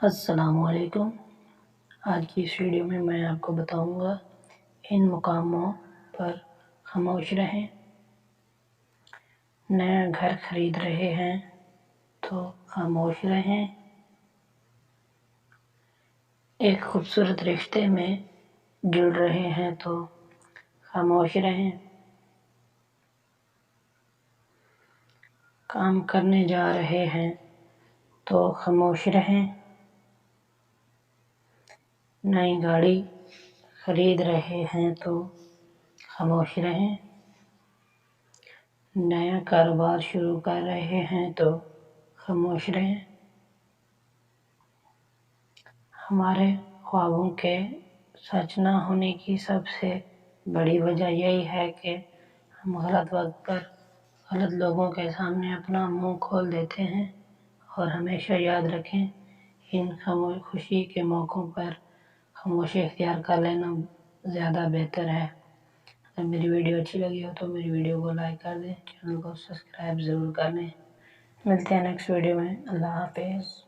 السلام علیکم۔ آج کی اس ویڈیو میں آپ کو بتاؤں گا ان مقاموں پر خاموش رہیں۔ نیا گھر خرید رہے ہیں تو خاموش رہیں۔ ایک خوبصورت رشتے میں جڑ رہے ہیں تو خاموش رہیں۔ کام کرنے جا رہے ہیں تو خاموش رہیں۔ نئی گاڑی خرید رہے ہیں تو خاموش رہیں۔ نیا کاروبار شروع کر رہے ہیں تو خاموش رہیں۔ ہمارے خوابوں کے سچ نہ ہونے کی سب سے بڑی وجہ یہی ہے کہ ہم غلط وقت پر غلط لوگوں کے سامنے اپنا منہ کھول دیتے ہیں، اور ہمیشہ یاد رکھیں ان خوشی کے موقعوں پر خاموشی اختیار کر لینا زیادہ بہتر ہے۔ اگر میری ویڈیو اچھی لگی ہو تو میری ویڈیو کو لائک کر دیں، چینل کو سبسکرائب ضرور کر لیں۔ ملتے ہیں نیکسٹ ویڈیو میں۔ اللہ حافظ۔